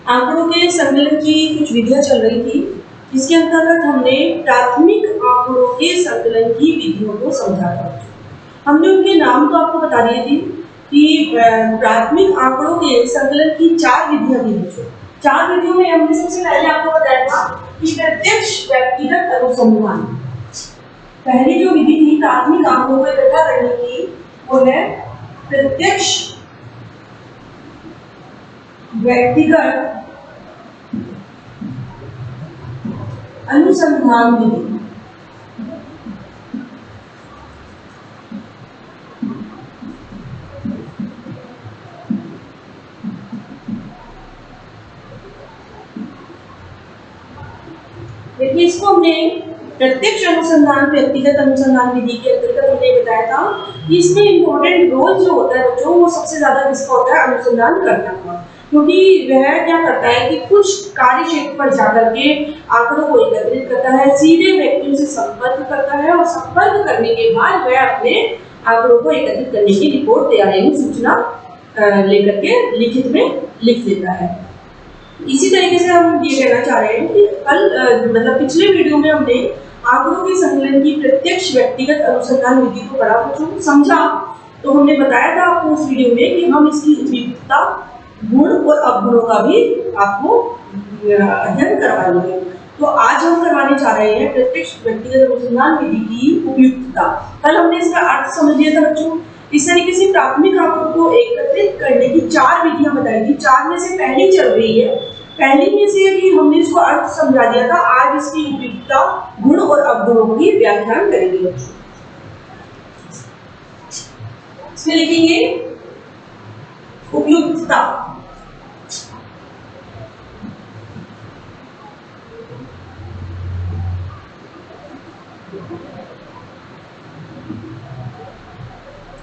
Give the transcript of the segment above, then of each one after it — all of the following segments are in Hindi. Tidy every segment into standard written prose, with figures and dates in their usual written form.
आंकड़ों के संकलन की कुछ विधियां चल रही थी, इसके अंतर्गत हमने प्राथमिक आंकड़ों के संकलन की विधियों को समझा था। हमने उनके नाम तो आपको बता दिए थे कि प्राथमिक आंकड़ों के संकलन की 4 विधियां थी बच्चों। 4 विधियों में हमने सबसे पहले आपको बताया था कि प्रत्यक्ष व्यक्तिगत अनुसंधान। पहली जो विधि थी प्राथमिक आंकड़ों को इकट्ठा करने की, वो है प्रत्यक्ष व्यक्तिगत अनुसंधान विधि। देखिए, इसको हमने प्रत्यक्ष अनुसंधान व्यक्तिगत अनुसंधान विधि के अंतर्गत हमने बताया था कि इसमें इंपॉर्टेंट रोल जो होता है बच्चों, वो सबसे ज्यादा किसका होता है? अनुसंधान करना का। क्योंकि वह क्या करता है कि कुछ कार्य क्षेत्र पर जाकर के आंकड़ों को एकत्रित करता है, सीधे व्यक्तियों से संपर्क करता है और संपर्क करने के बाद वह अपने आंकड़ों को एकत्रित करने की रिपोर्ट तैयार यानी सूचना लेकर के लिखित में लिख देता है। इसी तरीके से हम ये कहना चाह रहे हैं कि कल मतलब पिछले वीडियो में हमने आंकड़ों के संकलन की प्रत्यक्ष व्यक्तिगत अनुसंधान विधि को पढ़ा, बच्चों समझा। तो हमने बताया था आपको उस वीडियो में कि हम इसकी उपयुक्तता, गुण और अवगुणों का भी आपको अध्ययन करवाएंगे। तो आज हम करवाने चाह रहे हैं प्रत्यक्ष व्यक्तिगत अनुसंधान विधि की उपयुक्तता। कल हमने इसका अर्थ समझ लिया था बच्चों। इस तरीके से प्राथमिक आंकड़ों को एकत्रित करने की 4 विधियां बताई थी। 4 में से पहली चल रही है, पहली में से भी हमने इसको अर्थ समझा दिया था। आज इसकी उपयुक्तता, गुण और अवगुणों की व्याख्यान करेंगे बच्चों। इसमें लिखेंगे उपयुक्तता।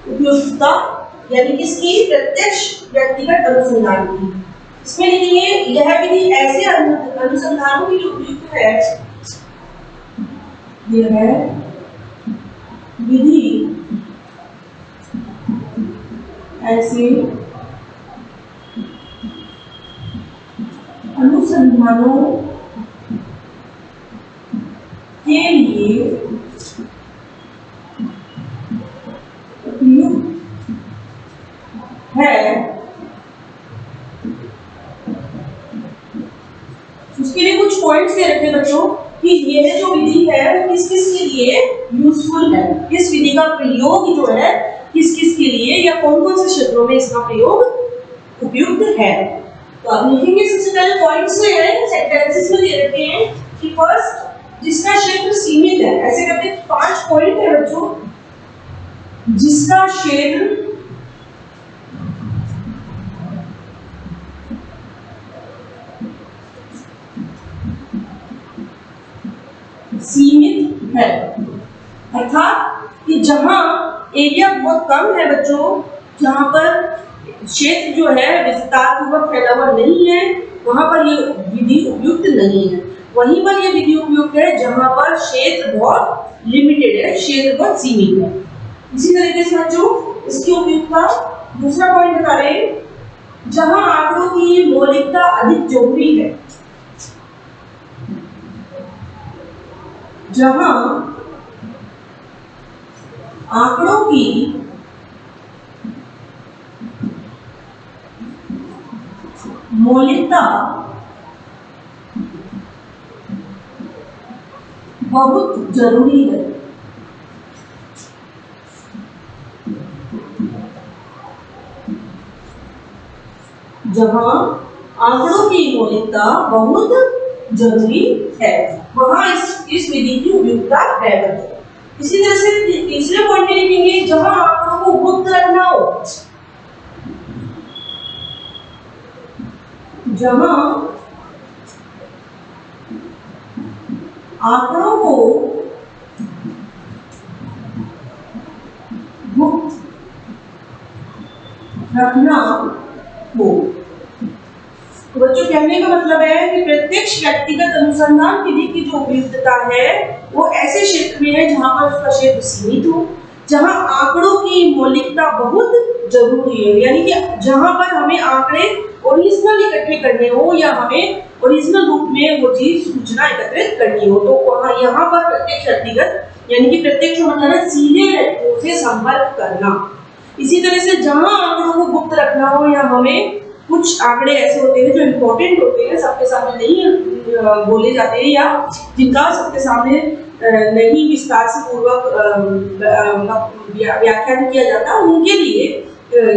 उपयुक्तता यानी किसकी? प्रत्यक्ष व्यक्तिगत अनुसंधान की। इसमें लिखेंगे यह विधि ऐसे अनुसंधानों की जो उपयुक्त है, यह विधि ऐसे अनुसंधानों के लिए उपयुक्त है। उसके लिए कुछ पॉइंट्स दे रखे बच्चों कि यह जो विधि है वो किस किस के लिए यूजफुल है, इस विधि का प्रयोग जो है किस किस के लिए या कौन कौन से क्षेत्रों में इसका प्रयोग उपयुक्त है। तो आप लिखेंगे सबसे पहले पॉइंट्स में है, सेंटेंसेस में दे रखे हैं कि फर्स्ट जिसका क्षेत्र सीमित है, ऐसे करके 5 पॉइंट है बच्चों। जिसका क्षेत्र सीमित है, अर्थात कि जहां एरिया बहुत कम है बच्चों, जहां पर क्षेत्र जो है विस्तार पूर्वक फैला हुआ नहीं है, वहां पर ये विधि उपयुक्त नहीं है। वहीं पर ये विधि उपयुक्त है जहां पर क्षेत्र बहुत लिमिटेड है, क्षेत्र बहुत सीमित है। इसी तरीके से बच्चों इसकी उपयुक्तता दूसरा पॉइंट बता रहे हैं, जहां आंकड़ों की मौलिकता अधिक जरूरी है, जहां आंकड़ों की मौलिकता बहुत जरूरी है। जहां आंकड़ों की मौलिकता बहुत जरूरी है, वहां इस विधि की उपयुक्तता है। इसी तरह से तीसरे पॉइंट में लिखेंगे जहां आंकड़ों को गुप्त रखना हो, जहां आंकड़ों को गुप्त रखना हो। तो बच्चों कहने का मतलब है कि प्रत्यक्ष व्यक्तिगत अनुसंधान विधि की जो उपयुक्तता है वो ऐसे क्षेत्र में है जहां पर उसका क्षेत्र सीमित हो, जहां आंकड़ों की मौलिकता बहुत जरूरी है, यानी कि जहां पर हमें आंकड़े ओरिजिनल इकट्ठे करने हो या हमें ओरिजिनल रूप में वो चीज सूचना एकत्रित करनी हो, तो वहाँ यहाँ पर प्रत्यक्ष व्यक्तिगत यानी कि प्रत्यक्ष मतलब है सीधे व्यक्तियों से संपर्क करना। इसी तरह से जहां आंकड़ों को गुप्त रखना हो या हमें कुछ आंकड़े ऐसे होते हैं जो इम्पोर्टेंट होते हैं, सबके सामने नहीं बोले जाते हैं या जिनका सबके सामने नहीं विस्तार से पूर्वक व्याख्यान किया जाता, उनके लिए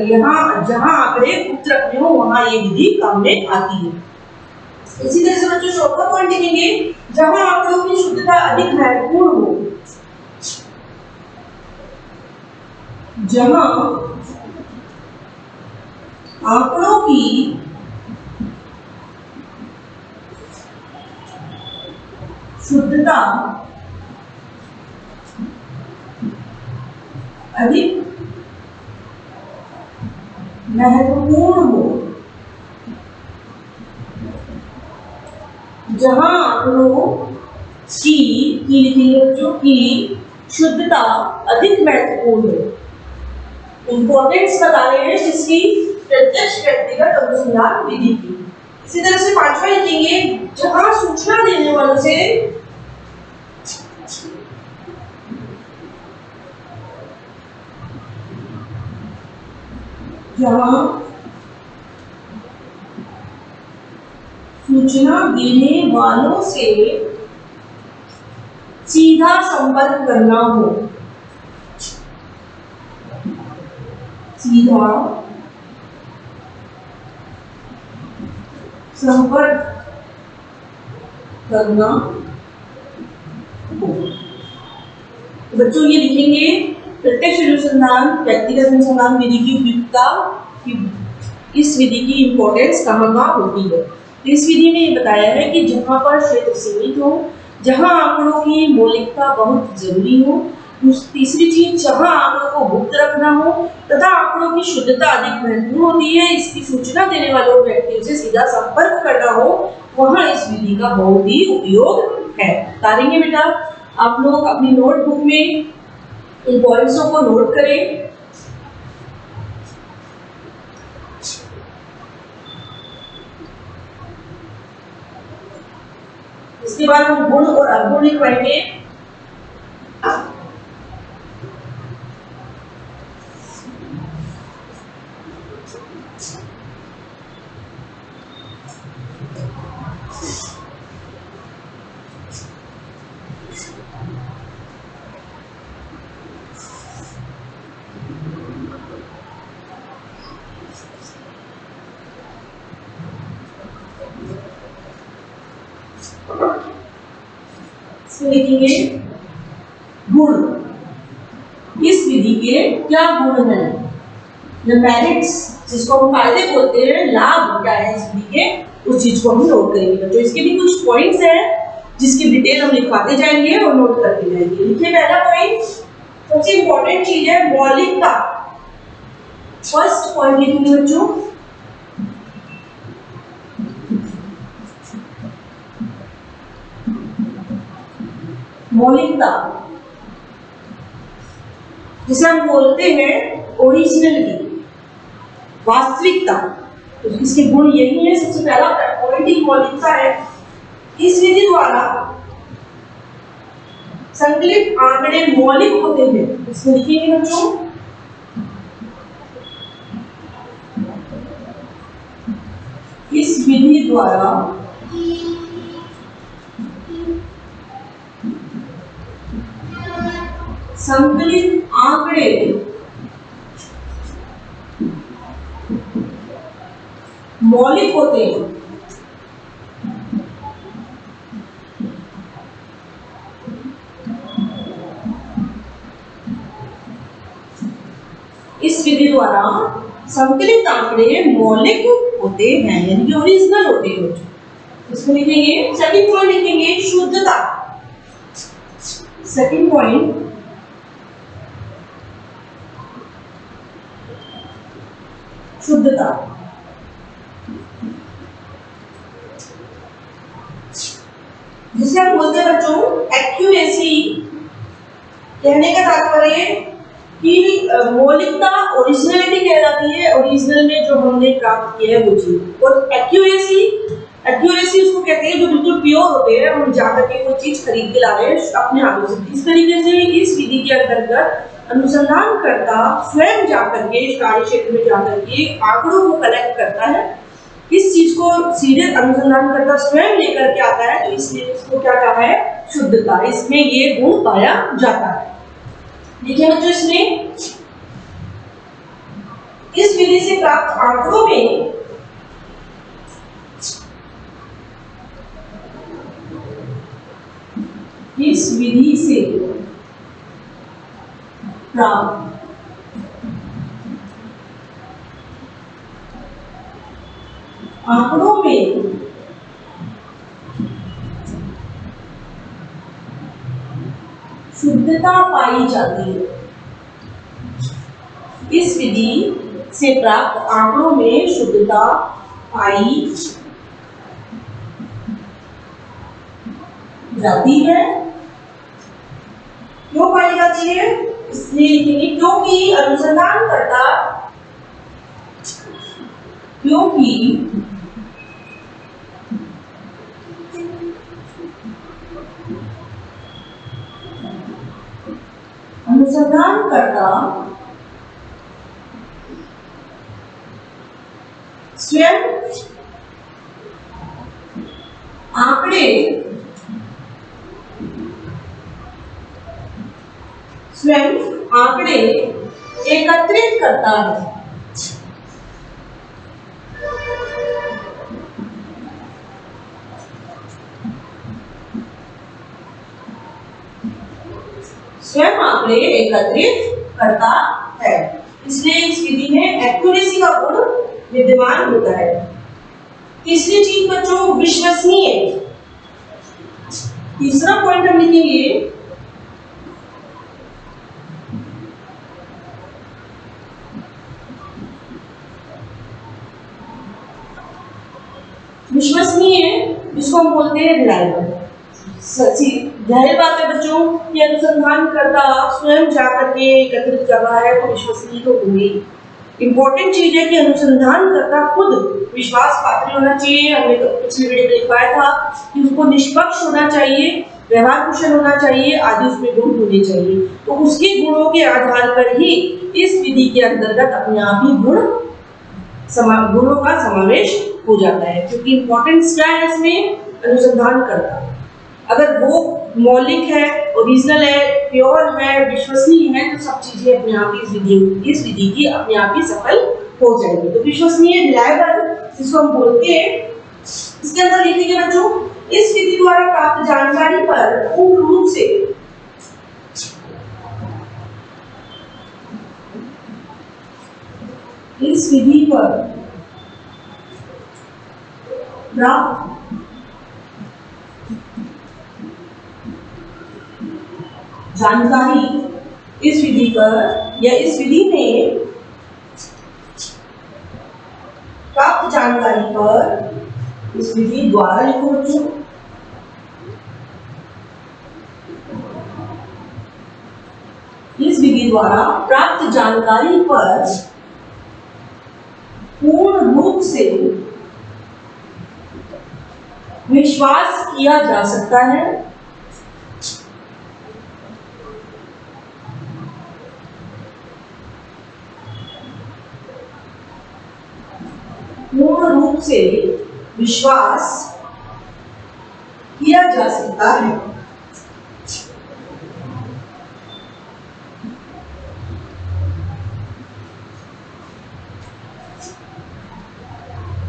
यहाँ जहां आंकड़े गुप्त रखने हो वहां ये विधि काम में आती है। इसी तरह से बच्चों चौथा पॉइंट लिखेंगे, जहां आंकड़ों की शुद्धता अधिक महत्वपूर्ण हो, जहां आंकड़ों की शुद्धता अधिक महत्वपूर्ण हो, जहां आंकड़ों की लिखेंगे बच्चों की शुद्धता अधिक महत्वपूर्ण है। इंपॉर्टेंस बता रहे हैं जिसकी प्रत्यक्ष व्यक्तिगत अनुसंधान विधि की। इसी तरह से पांचवा लिखेंगे, जहां सूचना देने वालों से सीधा संपर्क करना हो, सीधा संपर्क करना हो। बच्चों ये लिखेंगे प्रत्यक्ष अनुसंधान व्यक्तिगत अनुसंधान विधि की उपयुक्तता की, इस विधि की इंपॉर्टेंस कहाँ होती है। इस विधि में ये बताया है कि जहाँ पर क्षेत्र सीमित हो, जहाँ आंकड़ों की मौलिकता बहुत जरूरी हो, तीसरी चीज जहाँ आंकड़ों को गुप्त रखना हो तथा आंकड़ों की शुद्धता अधिक महत्वपूर्ण होती है, इसकी सूचना देने वालों व्यक्तियों से सीधा संपर्क करना हो, वहाँ इस विधि का बहुत ही उपयोग है। तारेंगे बेटा, आप लोग अपनी नोटबुक में इन पॉइंट्सों को नोट करें। इसके बाद हम गुण और अवगुण लिखवाएंगे। लिखेंगे गुण, इस विधि के क्या गुण हैं, जो मेरिट्स जिसको हम फायदे बोलते हैं, लाभ क्या है इस विधि के, उस चीज को हम नोट करेंगे बच्चों। इसके भी कुछ पॉइंट्स हैं जिसकी डिटेल हम लिखवाते जाएंगे और नोट करते जाएंगे। लिखिए पहला पॉइंट, सबसे इंपॉर्टेंट चीज है मौलिकता। फर्स्ट पॉइंट लिखेंगे बच्चों, मौलिकता, जिसे हम बोलते हैं ओरिजिनलिटी, वास्तविकता। तो इसके गुण यही है, सबसे पहला पॉइंट ही मौलिकता है। इस विधि द्वारा संकलित आंकड़े मौलिक होते हैं। इसमें लिखेंगे बच्चों, इस विधि द्वारा संकलित आंकड़े मौलिक होते हैं। इस विधि द्वारा संकलित आंकड़े मौलिक होते हैं, यानी कि ओरिजिनल होते हैं। इसमें लिखेंगे सेकंड पॉइंट, लिखेंगे शुद्धता। सेकंड पॉइंट, शुद्धता। जिसे हम बोलते हैं बच्चों एक्यूरेसी। कहने का तात्पर्य कि मौलिकता ओरिजिनलिटी कहलाती है, ओरिजिनल में जो हमने प्राप्त किया है वो चीज। और एक्यूरेसी, एक्यूरेसी उसको कहते हैं जो बिल्कुल प्योर होते हैं, हम जाकर के कोई चीज खरीद के ला रहे हैं अपने हाथों से। इस तरीके से इस विधि के अंतर्गत अनुसंधानकर्ता स्वयं जाकर के कार्य क्षेत्र में जाकर के आंकड़ों को कलेक्ट करता है, इस चीज को सीधे अनुसंधानकर्ता स्वयं लेकर के आता है, तो इसलिए इसको क्या कहा है, शुद्धता। इसमें ये गुण पाया जाता है। देखिए बच्चों, इसमें इस विधि से प्राप्त आंकड़ों में इस विधि से प्राप्त आंकड़ों में शुद्धता पाई जाती है। इस विधि से प्राप्त आंकड़ों में शुद्धता पाई जाती है। क्यों पाई जाती है? इसलिए लिखेंगे क्योंकि अनुसंधानकर्ता स्वयं आंकड़े एकत्रित करता है। स्वयं आंकड़े एकत्रित करता है, इसलिए इस विधि में एक्यूरेसी का गुण विद्यमान होता है। तीसरी चीज बच्चों, विश्वसनीय। तीसरा पॉइंट हम लिखेंगे विश्वसनीय, जिसको हम बोलते हैं रिलायबल। जाहिर बात है बच्चों कि अनुसंधानकर्ता स्वयं जाकर के एकत्रित कर रहा है तो विश्वसनीय तो होंगे। इंपॉर्टेंट चीज है कि अनुसंधानकर्ता खुद विश्वास पात्र होना चाहिए। हमने तो पिछले वीडियो में लिखवाया था कि उसको निष्पक्ष होना चाहिए, व्यवहार कुशल होना चाहिए, आदि उसमें गुण होने चाहिए। तो उसके गुणों के आधार पर ही इस विधि के अंतर्गत अपने आप ही गुणों का समावेश हो जाता है। क्योंकि इंपॉर्टेंस क्या है इसमें, अनुसंधानकर्ता अगर वो मौलिक है, ओरिजिनल है, प्योर है, विश्वसनीय है, तो सब चीजें अपने आप ही इस विधि की अपने आप ही सफल हो जाएगी। तो विश्वसनीय, रिलायबल, जिसको हम बोलते हैं, इसके अंदर लिखेंगे बच्चों, इस विधि द्वारा प्राप्त जानकारी पर पूर्ण रूप से इस विधि पर प्राप्त जानकारी, इस विधि पर या इस विधि में प्राप्त जानकारी पर, इस विधि द्वारा लिखो बच्चों, इस विधि द्वारा प्राप्त जानकारी पर पूर्ण रूप से विश्वास किया जा सकता है। पूर्ण रूप से विश्वास किया जा सकता है।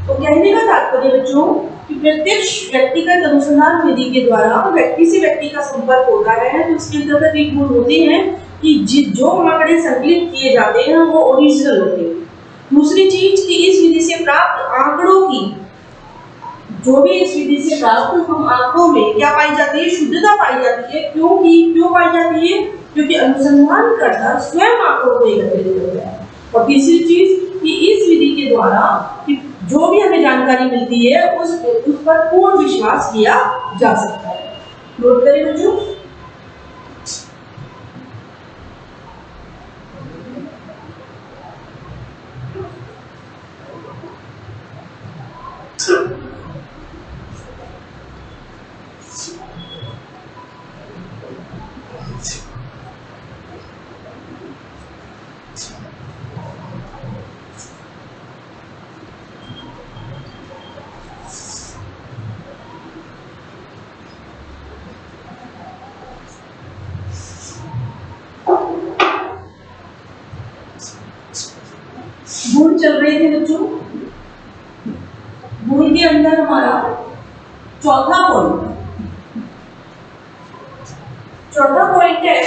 तो कहने का तात्पर्य बच्चों कि प्रत्यक्ष व्यक्तिगत अनुसंधान विधि के द्वारा व्यक्ति से व्यक्ति का संपर्क होता है, तो उसके अंतर्गत एक गुण होते हैं कि जो आंकड़े संकलित किए जाते हैं वो ओरिजिनल होते हैं। दूसरी चीज कि इस विधि से प्राप्त आंकड़ों की, जो भी इस विधि से प्राप्त हम आंकड़ों में क्या पाई जाती है, शुद्धता पाई जाती है। क्यों पाई जाती है? क्योंकि अनुसंधानकर्ता स्वयं आंकड़ों को एकत्रित करता है। और तीसरी चीज कि इस विधि के द्वारा कि जो भी हमें जानकारी मिलती है उस पर पूर्ण विश्वास किया जा सकता है। नोट करें बच्चों। गुण चल रहे थे बच्चों। गुण के अंदर हमारा चौथा पॉइंट है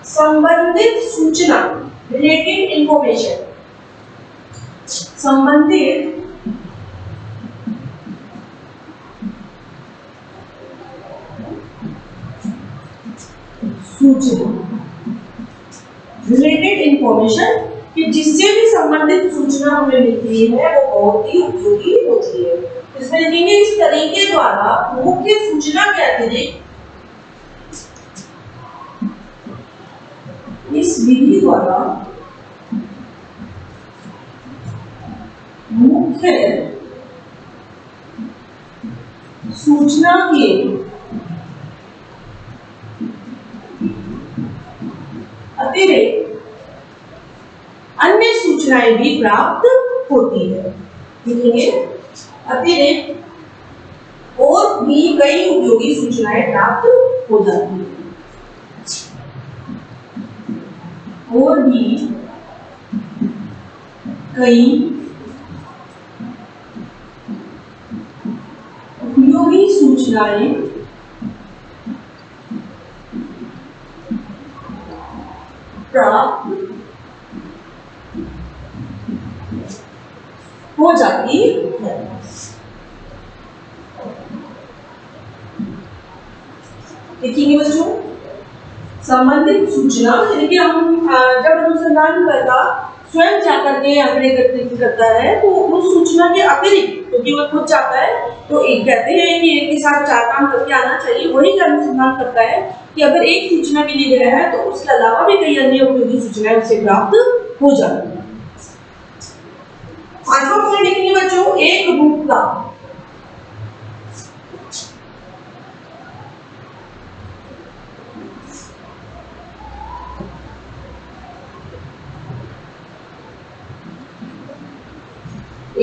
संबंधित सूचना, रिलेटेड इंफॉर्मेशन। संबंधित सूचना, रिलेटेड इंफॉर्मेशन, कि जिससे भी संबंधित सूचना हमें मिलती है वो बहुत ही उपयोगी होती है। इसमें लिखेंगे इस तरीके द्वारा मुख्य सूचना के अतिरिक्त, इस विधि द्वारा मुख्य सूचना के अतिरिक्त अन्य सूचनाएं भी प्राप्त होती है। लिखेंगे अतिरिक्त और भी कई उपयोगी सूचनाएं प्राप्त हो जाती है। और भी कई उपयोगी सूचनाएं प्राप्त हो जाती है। देखेंगे बच्चों, संबंधित सूचना यानी कि हम जब अनुसंधानकर्ता स्वयं जाकर के आंकड़े एकत्रित करता है तो उस सूचना के अतिरिक्त, क्योंकि वो खुद चाहता है तो एक कहते हैं कि एक के साथ चार काम करके आना चाहिए, वही अनुसंधान करता है कि अगर एक सूचना के लिए गया है तो उसके अलावा भी कई अन्य उपयोगी सूचनाएं उसे प्राप्त हो जाती है। पांचवा पॉइंट लिखेंगे बच्चों, एक रूपता।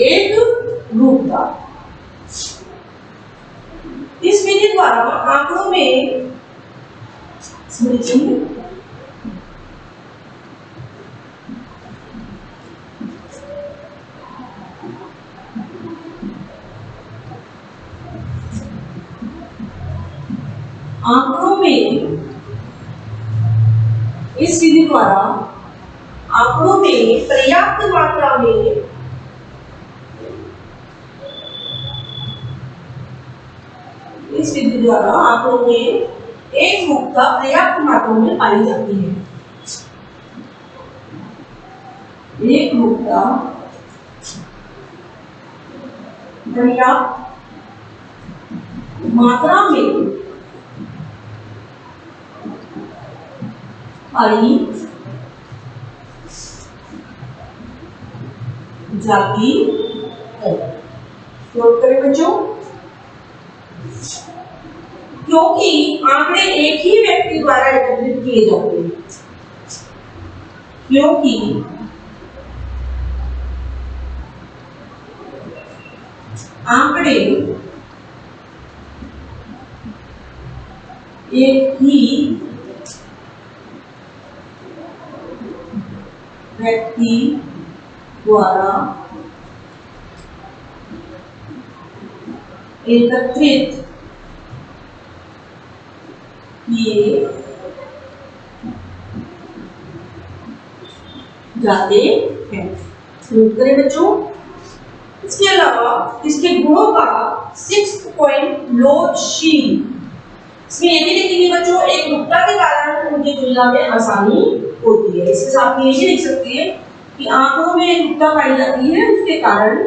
एक रूपता, इस विधि द्वारा आंकड़ों में इस विधि द्वारा आंकड़ों में पर्याप्त मात्रा में इस विधि द्वारा आंकड़ों में एक रूपता पर्याप्त मात्रा में पाई जाती है। एक रूपता पर्याप्त मात्रा में पाई जाती है। नोट करें बच्चों, क्योंकि आंकड़े एक ही व्यक्ति द्वारा एकत्रित किए जाते हैं, क्योंकि आंकड़े एक ही व्यक्ति द्वारा एकत्रित किए जाते हैं। नोट करें बच्चों, इसके अलावा इसके गुणों का 6th पॉइंट लोचशील। इसमें ये भी लिखेंगे बच्चों, एक रूपता के कारण उनकी तुलना में आसानी होती है। इसके साथ में ये भी लिख सकते हैं कि आंकड़ों में एक रूपता पाई जाती है, उसके कारण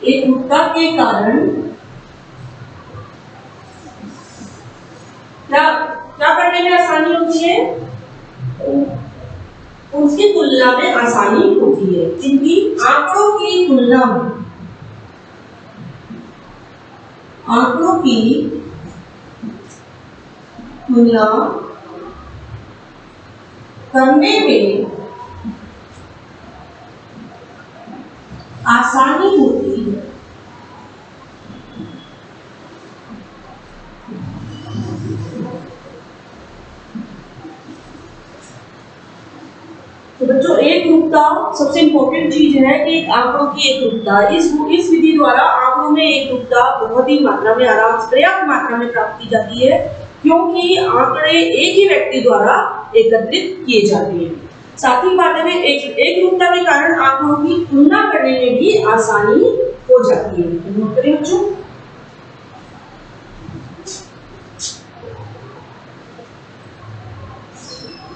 एक रूपता के कारण क्या करने में आसानी होती है, उसकी तुलना में आसानी होती है। इनकी आंकड़ों की तुलना में आंकड़ों की तुलना करने में आसानी होती है। तो बच्चों एक रूपता सबसे इंपॉर्टेंट चीज है कि आंकड़ों की एक रूपता। इस विधि द्वारा आंकड़ों में एक रूपता बहुत ही मात्रा में आराम से पर्याप्त मात्रा में प्राप्त की जाती है, क्योंकि आंकड़े एक ही व्यक्ति द्वारा एकत्रित किए जाते हैं। साथ ही बात में एक रूपता के कारण आंकड़ों की तुलना करने में भी आसानी हो जाती है। नोट करें बच्चों।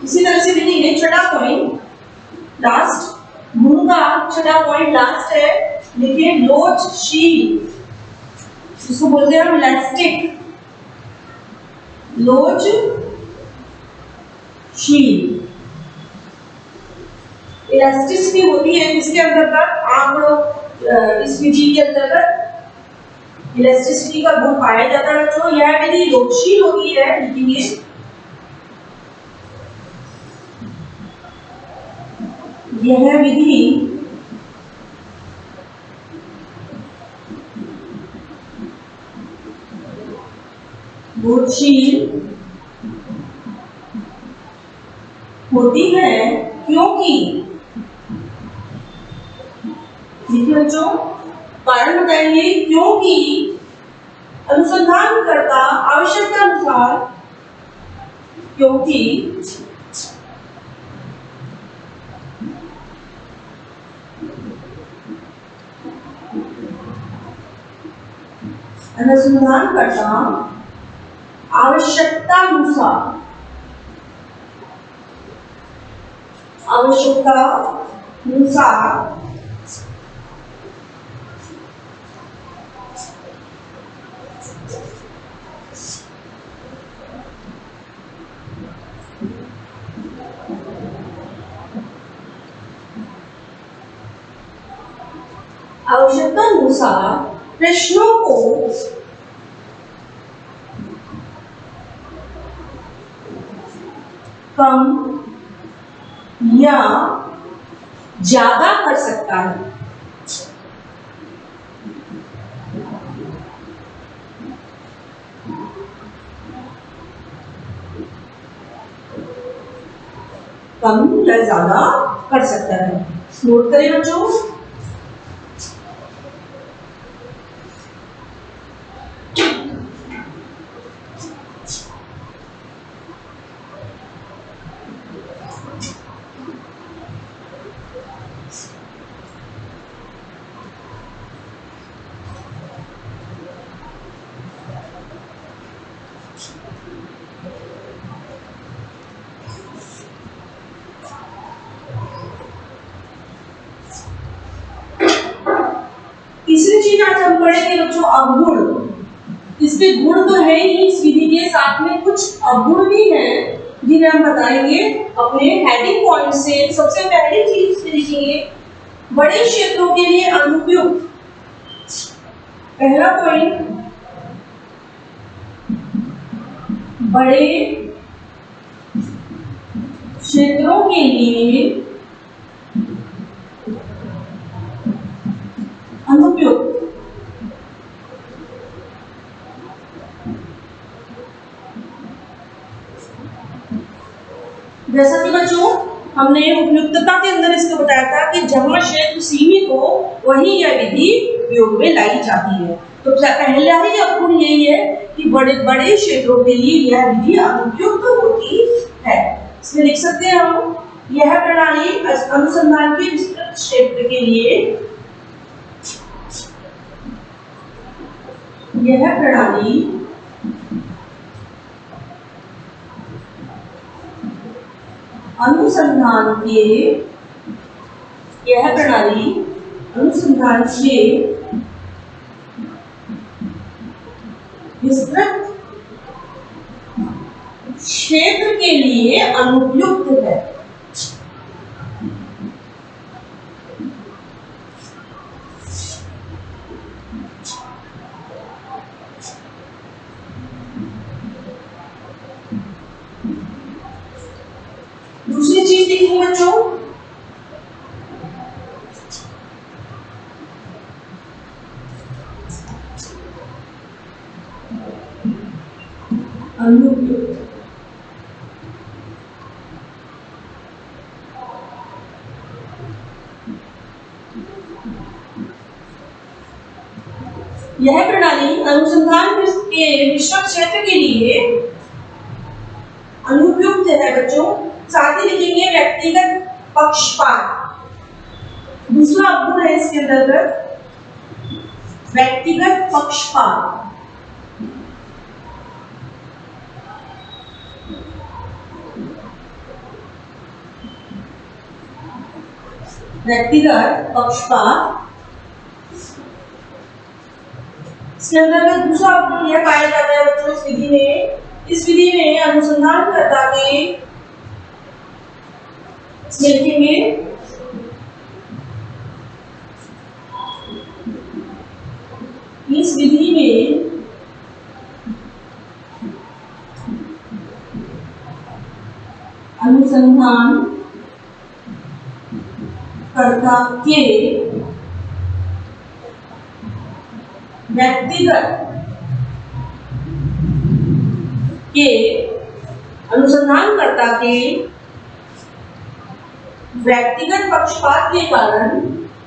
इसी तरह से लिखेंगे छठा पॉइंट लास्ट, गुण का छठा पॉइंट लास्ट है, लिखिए लोचशील, जिसको बोलते हैं हम इलास्टिक, लोचशील। इलास्टिसिटी होती है इसके अंतर्गत आंकड़ों, इस विधि के अंतर्गत इलास्टिसिटी का गुण पाया जाता है बच्चों। यह विधि लोचशील होती है, लिखिए यह विधि लोचशील होती है क्योंकि, देखिए बच्चों कारण बताएंगे, क्योंकि अनुसंधानकर्ता आवश्यकता अनुसार, क्योंकि अनुसंधानकर्ता आवश्यकतानुसार प्रश्नों को कम या ज्यादा कर सकता है। कम या ज्यादा कर सकता है। नोट करें बच्चों। तीसरी चीज आज हम पढ़ेंगे बच्चों अवगुण। इसके गुण तो है ही, इस विधि के साथ में कुछ अवगुण भी हैं जिन्हें हम बताएंगे अपने हेडिंग पॉइंट से। सबसे पहली चीज लिखेंगे बड़े क्षेत्रों के लिए अनुपयुक्त। पहला पॉइंट, बड़े क्षेत्रों के लिए अनुपयुक्त। जैसा कि बच्चों हमने उपयुक्तता के अंदर इसको बताया था कि जहां क्षेत्र सीमित हो वहीं यह विधि उपयोग में लाई जाती है। तो पहला ही अवगुण यही है कि बड़े बड़े क्षेत्रों के लिए यह विधि अनुपयुक्त होती है। इसमें लिख सकते हैं हम, यह प्रणाली अनुसंधान के विस्तृत क्षेत्र के लिए, यह प्रणाली अनुसंधान के विस्तृत क्षेत्र के लिए अनुपयुक्त है। लिखेंगे बच्चों? अनुपयुक्त। यह प्रणाली अनुसंधान के विश्व क्षेत्र के लिए अनुपयुक्त है बच्चों। साथ ही लिखेंगे व्यक्तिगत पक्षपात। दूसरा अवगुण है इसके अंतर्गत व्यक्तिगत पक्षपात। व्यक्तिगत पक्षपात इसके अंतर्गत दूसरा अवगुण यह पाया जाता है बच्चों इस विधि में अनुसंधानकर्ता के लिखेंगे इस विधि में अनुसंधान कर्ता के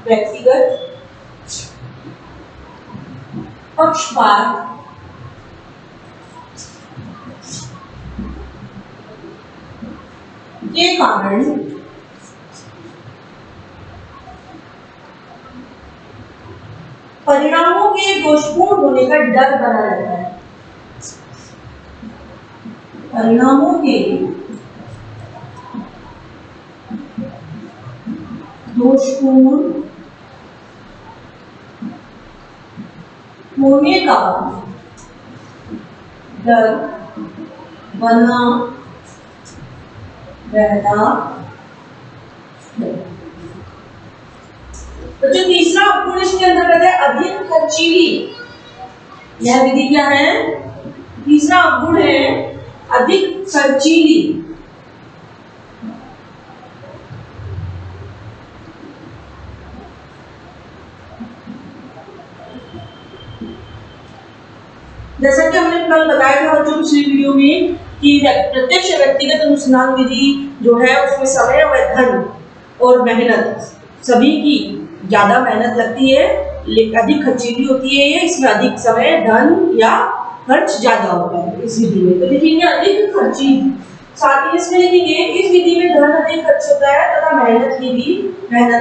व्यक्तिगत पक्षपात के कारण परिणामों के दोषपूर्ण होने का डर बना रहता है। परिणामों के दोषपूर्ण होने का डर बना रहता है। तो जो तीसरा अवगुण इसके अंतर्गत है अधिक खर्चीली। यह विधि क्या है? तीसरा अवगुण है अधिक खर्चीली। जैसा कि हमने कल बताया था बच्चों पिछली वीडियो में कि प्रत्यक्ष व्यक्तिगत अनुसंधान विधि जो है उसमें समय और धन और मेहनत सभी की ज्यादा मेहनत लगती है, अधिक खर्चीली होती है। ये इसमें अधिक समय धन या खर्च ज्यादा होता है इस विधि में। तो लिखेंगे अधिक खर्चीली। साथ ही इसमें लिखेंगे इस विधि में धन अधिक खर्च होता है तथा मेहनत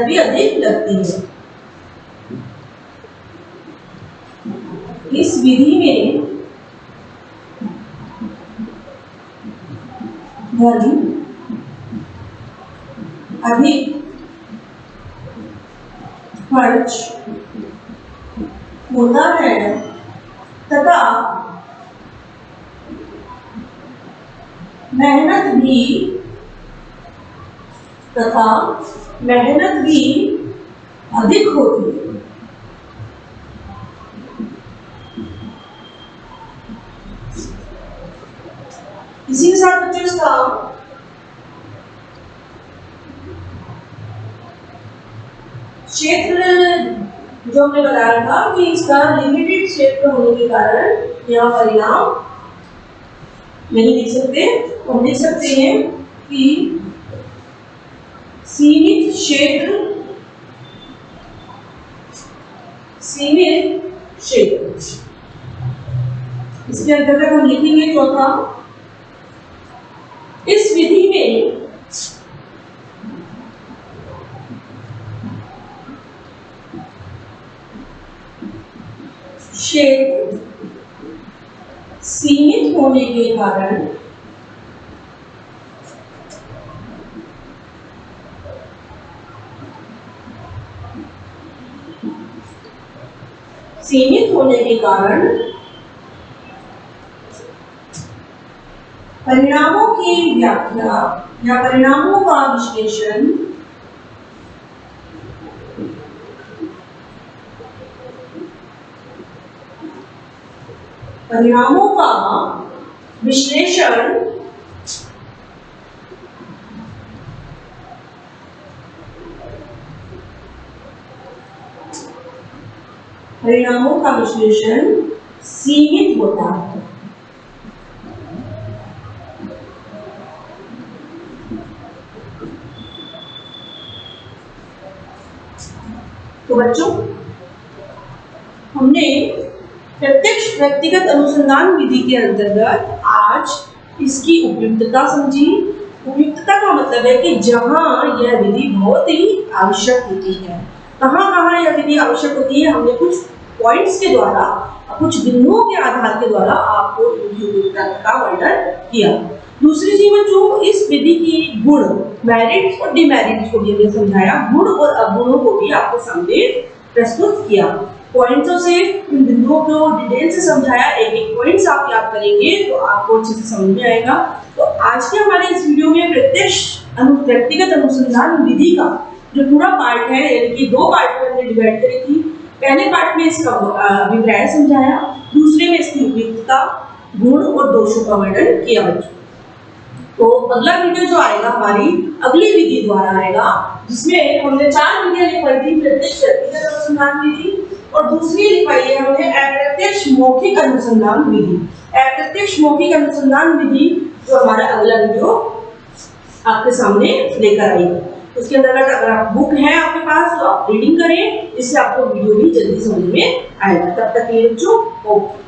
भी अधिक लगती है। इस विधि में धन अधिक खर्च होता है तथा मेहनत भी अधिक होती है। इसी के साथ बच्चों इसका क्षेत्र जो हमने बताया था कि इसका लिमिटेड क्षेत्र होने के कारण यहाँ परिणाम नहीं लिख सकते। हम लिख सकते हैं कि सीमित क्षेत्र इसके अंतर्गत हम लिखेंगे चौथा इस विधि में क्षेत्र सीमित होने के कारण परिणामों की व्याख्या या परिणामों का विश्लेषण परिणामों का विश्लेषण सीमित होता है। तो बच्चों, हमने प्रत्यक्ष व्यक्तिगत अनुसंधान विधि के अंतर्गत आज इसकी उपयुक्तता समझी। उपयुक्तता का मतलब है कि जहां यह विधि बहुत ही आवश्यक होती है, कहां यह विधि आवश्यक होती है, हमने कुछ पॉइंट्स के द्वारा, कुछ बिंदुओं के आधार के द्वारा आपको इनकी उपयुक्तता का वर्णन किया। दूसरी चीज बच्चों, इस विधि की गुण, मेरिट्स और डिमेरिट्स को भी हमने समझाया, गुण और अवगुणों को भी आपके सामने प्रस्तुत किया। पॉइंट्सों से, इन बिंदुओं को डिटेल से समझाया। एक एक पॉइंट्स आप याद करेंगे तो आपको अच्छे से समझ में आएगा। तो आज के हमारे इस वीडियो में प्रत्यक्ष व्यक्तिगत अनुसंधान विधि का जो पूरा पार्ट है, यानी कि 2 पार्ट में हमने डिवाइड करी थी। पहले पार्ट में इसका अभिप्राय समझाया, दूसरे में इसकी उपयुक्तता, गुण और दोषों का वर्णन किया बच्चों। तो अगला वीडियो जो आएगा हमारी अगली विधि द्वारा आएगा, जिसमें हमने 4 विधियां लिखवाई थी। प्रत्यक्ष व्यक्तिगत अनुसंधान विधि, और दूसरी लिखवाई है हमने अप्रत्यक्ष मौखिक अनुसंधान विधि। अप्रत्यक्ष मौखिक अनुसंधान विधि जो हमारा अगला वीडियो आपके सामने लेकर आएगी। उसके अंतर्गत अगर आप बुक है आपके पास तो आप रीडिंग करें, इससे आपको वीडियो भी जल्दी समझ में आएगा। तब तक के लिए बच्चों, ओके।